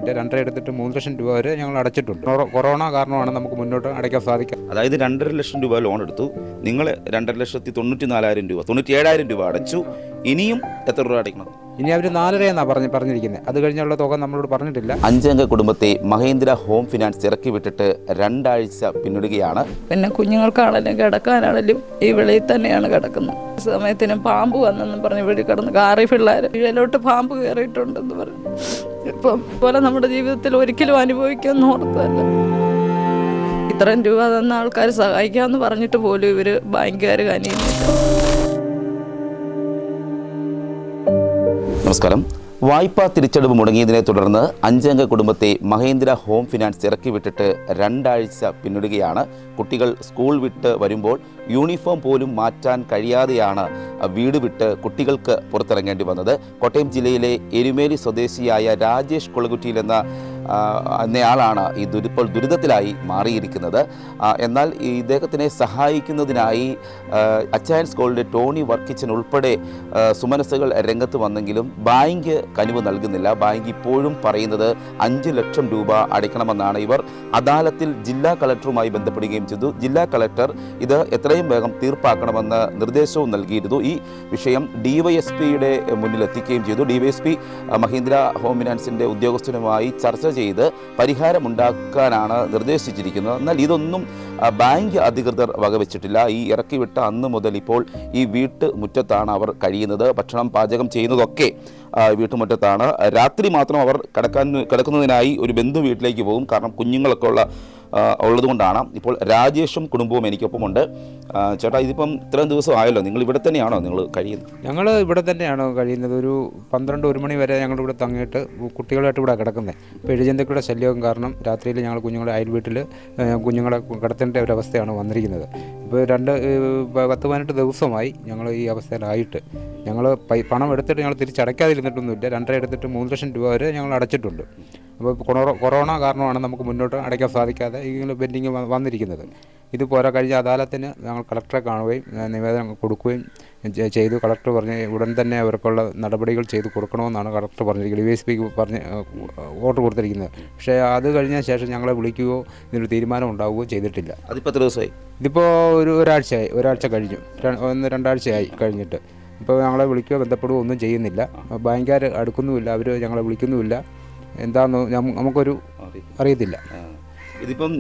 എടുത്തിട്ടൊന്നുമില്ല. 2.5 എടുത്തിട്ട് 3 ലക്ഷം രൂപ വരെ ഞങ്ങൾ അടച്ചിട്ടുണ്ട്. കൊറോണ കാരണമാണ് നമുക്ക് മുന്നോട്ട് അടയ്ക്കാൻ സാധിക്കുക. അതായത് 2.5 ലക്ഷം രൂപ ലോൺ എടുത്തു, നിങ്ങൾ 2,94,000 രൂപ 97,000 രൂപ അടച്ചു. ഇനിയും എത്ര രൂപ അടയ്ക്കണം? ഇനി അവർ 4.5 എന്നാണ് പറഞ്ഞിരിക്കുന്നത്. അത് കഴിഞ്ഞുള്ള തുക നമ്മളോട് പറഞ്ഞിട്ടില്ല. 5 അംഗ കുടുംബത്തെ മഹേന്ദ്ര ഹോം ഫിനാൻസ് ഇറക്കി വിട്ടിട്ട് 2 ആഴ്ച പിന്നിടുകയാണ്. പിന്നെ കുഞ്ഞുങ്ങൾക്കാണെങ്കിലും കിടക്കാനാണെങ്കിലും ഈ വെളിയിൽ തന്നെയാണ് കിടക്കുന്നത്. സമയത്തിന് പാമ്പ് വന്നെന്നും പറഞ്ഞ് വെളി കിടന്ന് കാറി പിള്ളേർ ഇതിലോട്ട് പാമ്പ് കയറിയിട്ടുണ്ടെന്ന് പറഞ്ഞു. ഇപ്പം പോലെ നമ്മുടെ ജീവിതത്തിൽ ഒരിക്കലും അനുഭവിക്കുമെന്ന് ഓർത്തതല്ല. ഇത്രയും രൂപ തന്ന ആൾക്കാർ സഹായിക്കാമെന്ന് പറഞ്ഞിട്ട് പോലും ഇവർ ബാങ്കുകാർ കനിയുന്നില്ല. നമസ്കാരം. വായ്പാ തിരിച്ചടവ് മുടങ്ങിയതിനെ തുടർന്ന് 5 അംഗ കുടുംബത്തെ മഹേന്ദ്ര ഹോം ഫിനാൻസ് ഇറക്കി വിട്ടിട്ട് 2 ആഴ്ച പിന്നിടുകയാണ്. കുട്ടികൾ സ്കൂൾ വിട്ട് വരുമ്പോൾ യൂണിഫോം പോലും മാറ്റാൻ കഴിയാതെയാണ് വീട് വിട്ട് കുട്ടികൾക്ക് പുറത്തിറങ്ങേണ്ടി വന്നത്. കോട്ടയം ജില്ലയിലെ എരുമേലി സ്വദേശിയായ രാജേഷ് കൊളകുറ്റിയിൽ എന്നയാളാണ് ഇപ്പോൾ ദുരിതത്തിലായി മാറിയിരിക്കുന്നത്. എന്നാൽ ഇദ്ദേഹത്തിനെ സഹായിക്കുന്നതിനായി അച്ചയൻസ് ഗോൾഡ് ടോണി വർക്കിച്ചൻ ഉൾപ്പെടെ സുമനസ്സുകൾ രംഗത്ത് വന്നെങ്കിലും ബാങ്ക് കനിവ് നൽകുന്നില്ല. ബാങ്ക് ഇപ്പോഴും പറയുന്നത് 5 ലക്ഷം രൂപ അടയ്ക്കണമെന്നാണ്. ഇവർ അദാലത്തിൽ ജില്ലാ കളക്ടറുമായി ബന്ധപ്പെടുകയും ചെയ്തു. ജില്ലാ കളക്ടർ ഇത് എത്രയും വേഗം തീർപ്പാക്കണമെന്ന് നിർദ്ദേശവും നൽകിയിരുന്നു. ഈ വിഷയം ഡിവൈഎസ്പിയുടെ മുന്നിൽ എത്തിക്കുകയും ചെയ്തു. ഡിവൈഎസ്പി മഹീന്ദ്ര ഹോം ഫിനാൻസിൻ്റെ ഉദ്യോഗസ്ഥനുമായി ചർച്ച ചെയ്ത് പരിഹാരമുണ്ടാക്കാനാണ് നിർദ്ദേശിച്ചിരിക്കുന്നത്. എന്നാൽ ഇതൊന്നും ബാങ്ക് അധികൃതർ വകവെച്ചിട്ടില്ല. ഈ ഇറക്കിവിട്ട അന്ന് മുതൽ ഇപ്പോൾ ഈ വീട്ടുമുറ്റത്താണ് അവർ കഴിയുന്നത്. ഭക്ഷണം പാചകം ചെയ്യുന്നതൊക്കെ വീട്ടുമുറ്റത്താണ്. രാത്രി മാത്രം അവർ കിടക്കുന്നതിനായി ഒരു ബന്ധു വീട്ടിലേക്ക് പോകും. കാരണം കുഞ്ഞുങ്ങളൊക്കെ ഉള്ളതുകൊണ്ടാണ്. ഇപ്പോൾ രാജേഷും കുടുംബവും എനിക്കൊപ്പമുണ്ട്. ചേട്ടാ, ഇതിപ്പം ഇത്രയും ദിവസം ആയല്ലോ, നിങ്ങൾ ഇവിടെ തന്നെയാണോ നിങ്ങൾ കഴിയുന്നത്? ഞങ്ങൾ ഇവിടെ തന്നെയാണ് കഴിയുന്നത്. ഒരു 12-1 മണി വരെ ഞങ്ങളിവിടെ തങ്ങിയിട്ട് കുട്ടികളായിട്ട് ഇവിടെ കിടക്കുന്നത്. ഇപ്പോൾ എഴുജന്തുക്കളുടെ ശല്യവും കാരണം രാത്രിയിൽ ഞങ്ങൾ കുഞ്ഞുങ്ങളെ അയൽ വീട്ടിൽ കുഞ്ഞുങ്ങളെ കിടത്തേണ്ട ഒരവസ്ഥയാണ് വന്നിരിക്കുന്നത്. ഇപ്പോൾ 10-18 ദിവസമായി ഞങ്ങൾ ഈ അവസ്ഥയിലായിട്ട്. ഞങ്ങൾ പണം എടുത്തിട്ട് ഞങ്ങൾ തിരിച്ചടയ്ക്കാതിരുന്നിട്ടൊന്നുമില്ല. 2.5 എടുത്തിട്ട് 3 ലക്ഷം രൂപ വരെ ഞങ്ങൾ അടച്ചിട്ടുണ്ട്. അപ്പോൾ കൊറോണ കാരണമാണ് നമുക്ക് മുന്നോട്ട് അടയ്ക്കാൻ സാധിക്കാതെ ഇങ്ങനെ പെൻഡിങ് വന്നിരിക്കുന്നത്. ഇത് പോരാ, കഴിഞ്ഞ അദാലത്തിന് ഞങ്ങൾ കളക്ടറെ കാണുകയും നിവേദനം കൊടുക്കുകയും ചെയ്തു. കളക്ടർ പറഞ്ഞ് ഉടൻ തന്നെ അവർക്കുള്ള നടപടികൾ ചെയ്ത് കൊടുക്കണമെന്നാണ് കളക്ടർ പറഞ്ഞിരിക്കുന്നത്. ഡിവൈഎസ്പിക്ക് പറഞ്ഞ് ഓർഡർ കൊടുത്തിരിക്കുന്നത്. പക്ഷേ അത് കഴിഞ്ഞ ശേഷം ഞങ്ങളെ വിളിക്കുകയോ ഇതിനൊരു തീരുമാനം ഉണ്ടാവുകയോ ചെയ്തിട്ടില്ല. അതിപ്പോൾ എത്ര ദിവസമായി? ഇതിപ്പോൾ ഒരാഴ്ച കഴിഞ്ഞു. 1-2 ആഴ്ചയായി കഴിഞ്ഞിട്ട്. ഇപ്പോൾ ഞങ്ങളെ വിളിക്കുകയോ ബന്ധപ്പെടുകയോ ഒന്നും ചെയ്യുന്നില്ല. ബാങ്കുകാർ അടുക്കുന്നുമില്ല, അവർ ഞങ്ങളെ വിളിക്കുന്നുമില്ല. എന്താണെന്ന് നമുക്കൊരു അറിയത്തില്ല. ഇതിപ്പം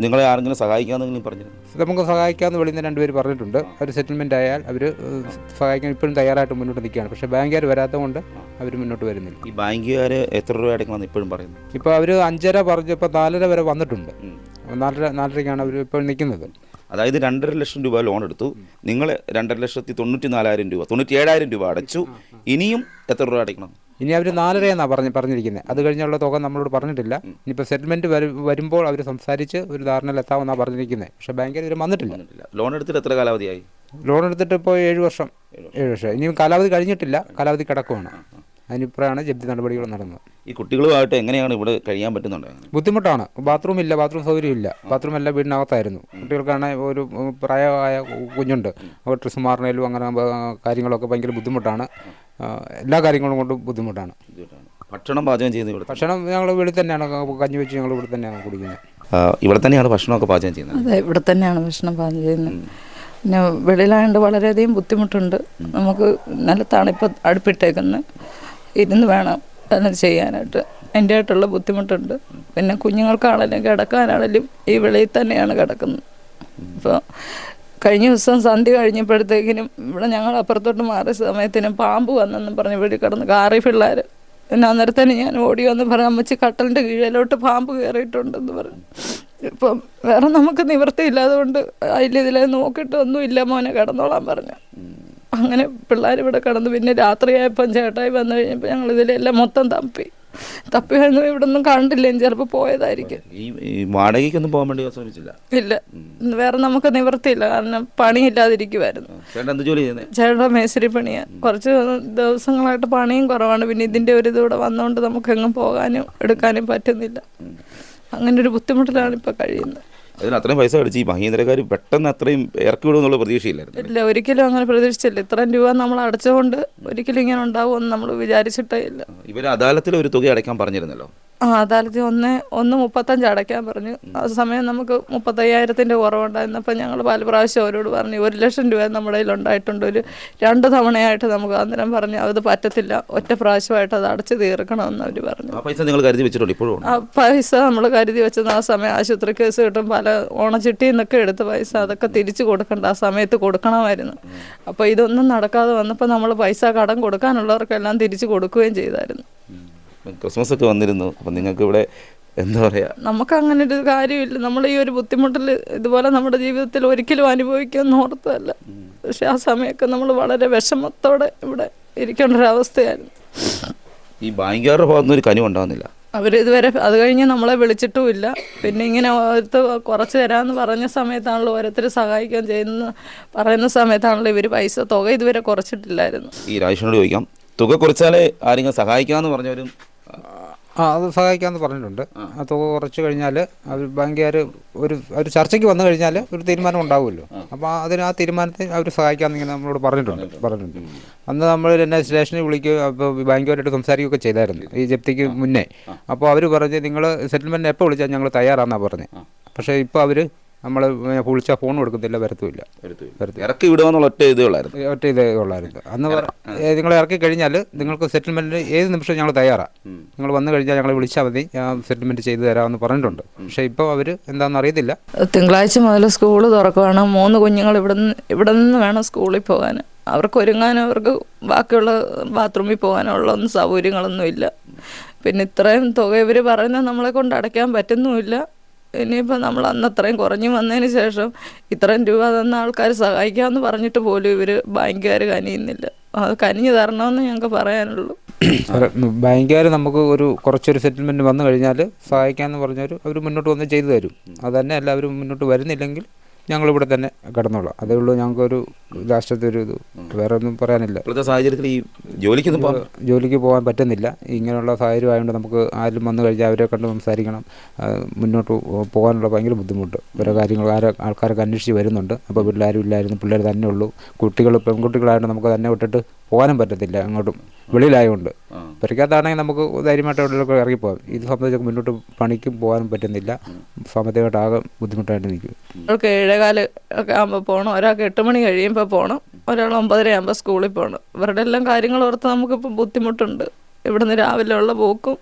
നിങ്ങളെ ആരെങ്കിലും സഹായിക്കാമെന്നെങ്കിലും പറഞ്ഞിരുന്നു? നമുക്ക് സഹായിക്കാമെന്ന് വെളിയിൽ 2 പേര് പറഞ്ഞിട്ടുണ്ട്. അവർ സെറ്റിൽമെൻ്റ് ആയാൽ അവർ സഹായിക്കാൻ ഇപ്പോഴും തയ്യാറായിട്ട് മുന്നോട്ട് നിൽക്കുകയാണ്. പക്ഷേ ബാങ്കുകാർ വരാത്തത് കൊണ്ട് അവർ മുന്നോട്ട് വരുന്നില്ല. ഈ ബാങ്കുകാർ എത്ര രൂപ അടയ്ക്കണമെന്ന് ഇപ്പോഴും പറയുന്നു? ഇപ്പോൾ അവർ 5.5 പറഞ്ഞപ്പോൾ 4.5 വരെ വന്നിട്ടുണ്ട്. 4.5-4.5ക്കാണ് അവർ ഇപ്പോൾ നിൽക്കുന്നത്. അതായത് 2.5 ലക്ഷം രൂപ ലോൺ എടുത്തു, നിങ്ങൾ 2,94,000 രൂപ 97,000 രൂപ അടച്ചു. ഇനിയും എത്ര രൂപ അടയ്ക്കണം? ഇനി അവർ 4.5 എന്നാണ് പറഞ്ഞിരിക്കുന്നത്. അത് കഴിഞ്ഞുള്ള തുക നമ്മളോട് പറഞ്ഞിട്ടില്ല. ഇനിയിപ്പോൾ സെറ്റിൽമെൻറ്റ് വരുമ്പോൾ അവർ സംസാരിച്ച് ഒരു ധാരണയിലെത്താമെന്നാണ് പറഞ്ഞിരിക്കുന്നത്. പക്ഷേ ബാങ്കിൽ ഇവർ വന്നിട്ടില്ല. ലോൺ എടുത്തിട്ട് എത്ര കാലാവധിയായി? ലോൺ എടുത്തിട്ട് ഇപ്പോൾ 7 വർഷം. ഇനിയും കാലാവധി കഴിഞ്ഞിട്ടില്ല, കാലാവധി കിടക്കുവാണ്. അതിനിപ്പോഴാണ് ജപ്തി നടപടികൾ നടന്നത്. ഈ കുട്ടികളുമായിട്ട് എങ്ങനെയാണ് ഇവിടെ കഴിയാൻ പറ്റുന്നുണ്ട്? ബുദ്ധിമുട്ടാണ്. ബാത്റൂം സൗകര്യമില്ല. ബാത്റൂം എല്ലാം വീടിനകത്തായിരുന്നു. കുട്ടികൾക്കാണെങ്കിൽ ഒരു പ്രായമായ കുഞ്ഞുണ്ട്. അവർ ഡ്രസ്സ് മാറണേലും അങ്ങനെ കാര്യങ്ങളൊക്കെ ഭയങ്കര ബുദ്ധിമുട്ടാണ്. എല്ലാ കാര്യങ്ങളും കൊണ്ടും ബുദ്ധിമുട്ടാണ്. ഭക്ഷണം പാചകം ചെയ്യുന്നത് ഇവിടെ? ഭക്ഷണം ഞങ്ങൾ ഇവിടെ തന്നെയാണ് കഞ്ഞി വെച്ച് ഞങ്ങൾ ഇവിടെ തന്നെയാണ് കുടിക്കുന്നത്. ഇവിടെ തന്നെയാണ് ഭക്ഷണമൊക്കെ പാചകം ചെയ്യുന്നത്? അതെ, ഇവിടെ തന്നെയാണ് ഭക്ഷണം പാചകം ചെയ്യുന്നത്. പിന്നെ വെളിയിലായതുകൊണ്ട് വളരെയധികം ബുദ്ധിമുട്ടുണ്ട്. നമുക്ക് നിലത്താണ് ഇപ്പോൾ അടുപ്പിട്ടേക്കുന്നത്. ഇരുന്ന് വേണം അത് ചെയ്യാനായിട്ട്. അതിൻ്റെ ആയിട്ടുള്ള ബുദ്ധിമുട്ടുണ്ട്. പിന്നെ കുഞ്ഞുങ്ങൾക്കാണെങ്കിലും കിടക്കാനാണെങ്കിലും ഈ വെളിയിൽ തന്നെയാണ് കിടക്കുന്നത്. ഇപ്പോൾ കഴിഞ്ഞ ദിവസം സന്ധ്യ കഴിഞ്ഞപ്പോഴത്തേക്കിനും ഇവിടെ ഞങ്ങൾ അപ്പുറത്തോട്ട് മാറിയ സമയത്തിനും പാമ്പ് വന്നെന്നും പറഞ്ഞ് വെളി കിടന്ന് കാറി പിള്ളേർ. പിന്നെ അന്നേരത്തേന് ഞാൻ ഓടി വന്ന് പറഞ്ഞ അമ്മച്ചി കട്ടലിൻ്റെ കീഴിലോട്ട് പാമ്പ് കയറിയിട്ടുണ്ടെന്ന് പറഞ്ഞു. ഇപ്പം വേറെ നമുക്ക് നിവൃത്തിയില്ലാതുകൊണ്ട് അതിലിതിലെ നോക്കിയിട്ട് ഒന്നുമില്ല മോനെ കിടന്നോളാൻ പറഞ്ഞു. അങ്ങനെ പിള്ളേർ ഇവിടെ കിടന്നു. പിന്നെ രാത്രിയായപ്പം ചേട്ടായി വന്നു കഴിഞ്ഞപ്പോൾ ഞങ്ങൾ ഇതിലെല്ലാം മൊത്തം തപ്പി കഴിഞ്ഞു. ഇവിടെ ഒന്നും കണ്ടില്ല. ചിലപ്പോൾ പോയതായിരിക്കും. ഈ വാടകയ്ക്കൊന്നും പോകാൻ വേണ്ടി ശ്രമിച്ചില്ല? ഇല്ല, വേറെ നമുക്ക് നിവൃത്തിയില്ല. കാരണം പണിയില്ലാതിരിക്കുമായിരുന്നു. ചേട്ടൻ മേസ്തിരി പണിയാൻ. കുറച്ച് ദിവസങ്ങളായിട്ട് പണിയും കുറവാണ്. പിന്നെ ഇതിൻ്റെ ഒരു ഇതൂടെ വന്നുകൊണ്ട് നമുക്കെങ്ങും പോകാനും എടുക്കാനും പറ്റുന്നില്ല. അങ്ങനെ ഒരു ബുദ്ധിമുട്ടിലാണ് ഇപ്പോൾ കഴിയുന്നത്. അതിന് അത്രയും പൈസ അടിച്ച് ഈ മഹീന്ദ്രക്കാർ പെട്ടെന്ന് അത്രയും ഇറക്കി വിടുമെന്നുള്ള പ്രതീക്ഷയില്ലായിരുന്നു? ഇല്ല, ഒരിക്കലും അങ്ങനെ പ്രതീക്ഷിച്ചില്ല. ഇത്രയും രൂപ നമ്മൾ അടച്ചുകൊണ്ട് ഒരിക്കലും ഇങ്ങനെ ഉണ്ടാവുമെന്ന് നമ്മൾ വിചാരിച്ചിട്ടേ ഇല്ല. ഇവർ അദാലത്തിൽ ഒരു തുക അടയ്ക്കാൻ പറഞ്ഞിരുന്നല്ലോ? അദാലത്തിൽ 1.35 അടയ്ക്കാൻ പറഞ്ഞു. ആ സമയം നമുക്ക് 35,000 കുറവുണ്ടായിരുന്നപ്പോൾ ഞങ്ങൾ പല പ്രാവശ്യം അവരോട് പറഞ്ഞു 1,00,000 രൂപ നമ്മുടെ കയ്യിൽ ഉണ്ടായിട്ടുണ്ട്, ഒരു 2 തവണയായിട്ട് നമുക്ക്. അന്നേരം പറഞ്ഞു അത് പറ്റത്തില്ല, ഒറ്റ പ്രാവശ്യമായിട്ട് അത് അടച്ചു തീർക്കണമെന്ന് അവർ പറഞ്ഞു. ആ പൈസ നിങ്ങൾ കരുതി വെച്ചിട്ടുണ്ട് ഇപ്പോഴും? ആ പൈസ നമ്മൾ കരുതി വെച്ചത് ആ സമയം ആശുപത്രി കേസ് കിട്ടും, പല ഓണച്ചിട്ടിയിൽ നിന്നൊക്കെ എടുത്ത പൈസ അതൊക്കെ തിരിച്ചു കൊടുക്കണ്ട, ആ സമയത്ത് കൊടുക്കണമായിരുന്നു. അപ്പോൾ ഇതൊന്നും നടക്കാതെ വന്നപ്പോൾ നമ്മൾ പൈസ കടം കൊടുക്കാനുള്ളവർക്കെല്ലാം തിരിച്ചു കൊടുക്കുകയും ചെയ്തായിരുന്നു. ക്രിസ്മസ് ഒക്കെ വന്നിരുന്നു, അപ്പം നിങ്ങൾക്ക് ഇവിടെ എന്താ പറയുക, നമുക്ക് അങ്ങനെ ഒരു കാര്യമില്ല. നമ്മൾ ഈ ഒരു ബുദ്ധിമുട്ടിൽ ഇതുപോലെ നമ്മുടെ ജീവിതത്തിൽ ഒരിക്കലും അനുഭവിക്കുമെന്ന് ഓർത്തതല്ല. പക്ഷെ ആ സമയമൊക്കെ നമ്മൾ വളരെ വിഷമത്തോടെ ഇവിടെ ഇരിക്കേണ്ട ഒരവസ്ഥയായിരുന്നു. ഈ ബാങ്കുകാരുടെ ഭാഗത്തുനിന്ന് ഒരു കനിവ് ഉണ്ടാകുന്നില്ല. അവരിതുവരെ അത് കഴിഞ്ഞ് നമ്മളെ വിളിച്ചിട്ടുമില്ല. പിന്നെ ഇങ്ങനെ ഓരോരുത്തർ കുറച്ച് തരാമെന്ന് പറഞ്ഞ സമയത്താണല്ലോ ഓരോരുത്തർ സഹായിക്കാൻ പറയുന്ന സമയത്താണല്ലോ ഇവർ പൈസ തുക ഇതുവരെ കുറച്ചിട്ടില്ലായിരുന്നു. ഈ രാജേഷിനോട് ചോദിക്കാം, തുക കുറച്ചാലേ ആരെങ്കിലും സഹായിക്കാമെന്ന് പറഞ്ഞവരും? അത് സഹായിക്കാമെന്ന് പറഞ്ഞിട്ടുണ്ട്. ആ തുക കുറച്ച് കഴിഞ്ഞാൽ അവർ ബാങ്കുകാർ ഒരു ചർച്ചയ്ക്ക് വന്നു കഴിഞ്ഞാൽ ഒരു തീരുമാനം ഉണ്ടാവുമല്ലോ. അപ്പോൾ ആ തീരുമാനത്തിൽ അവർ സഹായിക്കാമെന്ന് ഇങ്ങനെ നമ്മളോട് പറഞ്ഞിട്ടുണ്ട്. അന്ന് നമ്മൾ എന്നെ സ്റ്റേഷനിൽ വിളിക്കുക, അപ്പോൾ ബാങ്കുകാരായിട്ട് സംസാരിക്കുകയൊക്കെ ചെയ്തായിരുന്നു ഈ ജപ്തിക്ക് മുന്നേ. അപ്പോൾ അവർ പറഞ്ഞ് നിങ്ങൾ സെറ്റിൽമെൻറ്റ് എപ്പോൾ വിളിച്ചാൽ ഞങ്ങൾ തയ്യാറാണെന്നാണ് പറഞ്ഞത്. പക്ഷേ ഇപ്പോൾ അവർ നമ്മൾ വിളിച്ചാൽ ഫോൺ കൊടുക്കത്തില്ല, വരത്തുമില്ല. ഇറക്കി വിടുക ഒറ്റ ഇതേ ഉള്ളായിരുന്നു അന്ന്. നിങ്ങൾ ഇറക്കി കഴിഞ്ഞാൽ നിങ്ങൾക്ക് സെറ്റിൽമെൻറ്റ് ഏത് നിമിഷം ഞങ്ങൾ തയ്യാറാണ്, നിങ്ങൾ വന്നു കഴിഞ്ഞാൽ ഞങ്ങൾ വിളിച്ചാൽ മതി, ഞാൻ സെറ്റിൽമെൻറ്റ് ചെയ്തു തരാമെന്ന് പറഞ്ഞിട്ടുണ്ട്. പക്ഷേ ഇപ്പോൾ അവർ എന്താണെന്ന് അറിയത്തില്ല. തിങ്കളാഴ്ച മുതൽ സ്കൂൾ തുറക്കുകയാണ്. 3 കുഞ്ഞുങ്ങൾ ഇവിടെ നിന്ന് വേണം സ്കൂളിൽ പോകാൻ. അവർക്ക് ഒരുങ്ങാനും അവർക്ക് ബാക്കിയുള്ള ബാത്റൂമിൽ പോകാനുള്ള ഒന്നും സൗകര്യങ്ങളൊന്നും ഇല്ല. പിന്നെ ഇത്രയും തുക ഇവർ പറയുന്നത് നമ്മളെ കൊണ്ട് അടയ്ക്കാൻ പറ്റുന്നുമില്ല. ഇനിയിപ്പോൾ നമ്മൾ അന്ന് അത്രയും കുറഞ്ഞു വന്നതിന് ശേഷം ഇത്രയും രൂപ തന്ന ആൾക്കാർ സഹായിക്കാമെന്ന് പറഞ്ഞിട്ട് പോലും ഇവർ ബാങ്കുകാർ കനിയുന്നില്ല. അത് കനിഞ്ഞു തരണമെന്ന് ഞങ്ങൾക്ക് പറയാനുള്ളൂ. ബാങ്കുകാർ നമുക്ക് കുറച്ചൊരു സെറ്റിൽമെൻറ്റ് വന്നു കഴിഞ്ഞാൽ സഹായിക്കാമെന്ന് പറഞ്ഞവർ അവർ മുന്നോട്ട് വന്ന് ചെയ്തു തരും. അത് തന്നെ എല്ലാവരും മുന്നോട്ട് വരുന്നില്ലെങ്കിൽ ഞങ്ങളിവിടെ തന്നെ കിടന്നോളാം. അതേ ഉള്ളൂ ഞങ്ങൾക്കൊരു ലാസ്റ്റത്തെ ഒരു ഇത്. വേറെ ഒന്നും പറയാനില്ല. ഇപ്പോഴത്തെ സാഹചര്യത്തിൽ ഈ ജോലിക്ക് പോകാൻ പറ്റുന്നില്ല. ഇങ്ങനെയുള്ള സാഹചര്യം ആയതുകൊണ്ട് നമുക്ക് ആരും വന്നു കഴിഞ്ഞാൽ അവരെ കണ്ട് സംസാരിക്കണം, മുന്നോട്ട് പോകാനുള്ള ഭയങ്കര ബുദ്ധിമുട്ട്. ഓരോ കാര്യങ്ങൾ ആൾക്കാരൊക്കെ അന്വേഷിച്ച് വരുന്നുണ്ട്. അപ്പോൾ പിള്ളേരും ഇല്ലായിരുന്നു, പിള്ളേർ തന്നെ ഉള്ളൂ. പെൺകുട്ടികളായതുകൊണ്ട് നമുക്ക് തന്നെ വിട്ടിട്ട് പോകാനും പറ്റത്തില്ല, അങ്ങോട്ടും വെളിയിലായതുകൊണ്ട്. പെരയ്ക്കകത്താണെങ്കിൽ നമുക്ക് ധൈര്യമായിട്ട് എവിടെയൊക്കെ ഇറങ്ങിപ്പോകാം. ഇത് സംബന്ധിച്ച് മുന്നോട്ട് പണിക്കും പോകാനും പറ്റുന്നില്ല. സാമ്പത്തികമായിട്ട് ആകെ ബുദ്ധിമുട്ടായിട്ട് നിൽക്കും. ഒരാൾക്ക് 7:15 ഒക്കെ ആകുമ്പോൾ പോകണം, ഒരാൾക്ക് 8 മണി കഴിയുമ്പോൾ പോകണം, ഒരാൾ 9:30 ആകുമ്പോൾ സ്കൂളിൽ പോകണം. ഇവരുടെ എല്ലാം കാര്യങ്ങൾ ഓർത്ത് നമുക്കിപ്പോൾ ബുദ്ധിമുട്ടുണ്ട്. ഇവിടുന്ന് രാവിലെ ഉള്ള പോക്കും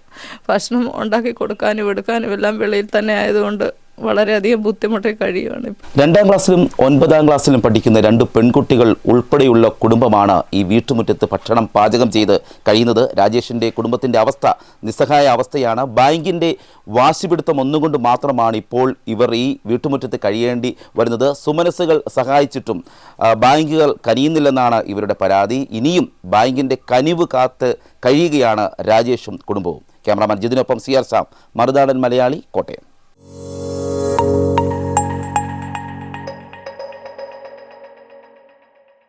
ഭക്ഷണം ഉണ്ടാക്കി കൊടുക്കാനും എടുക്കാനും എല്ലാം വെളിയിൽ തന്നെ ആയതുകൊണ്ട് വളരെയധികം ബുദ്ധിമുട്ടി കഴിയുകയാണ്. 2ാം ക്ലാസ്സിലും 9ാം ക്ലാസ്സിലും പഠിക്കുന്ന 2 പെൺകുട്ടികൾ ഉൾപ്പെടെയുള്ള കുടുംബമാണ് ഈ വീട്ടുമുറ്റത്ത് ഭക്ഷണം പാചകം ചെയ്ത് കഴിയുന്നത്. രാജേഷിൻ്റെ കുടുംബത്തിൻ്റെ അവസ്ഥ നിസ്സഹായ അവസ്ഥയാണ്. ബാങ്കിൻ്റെ വാശിപിടുത്തം ഒന്നുകൊണ്ട് മാത്രമാണ് ഇപ്പോൾ ഇവർ ഈ വീട്ടുമുറ്റത്ത് കഴിയേണ്ടി വരുന്നത്. സുമനസ്സുകൾ സഹായിച്ചിട്ടും ബാങ്കുകൾ കനിയുന്നില്ലെന്നാണ് ഇവരുടെ പരാതി. ഇനിയും ബാങ്കിൻ്റെ കനിവ് കാത്ത് കഴിയുകയാണ് രാജേഷും കുടുംബവും. Cameraman ജിതിനൊപ്പം CR Sam, Marunadan Malayali, Kottayam.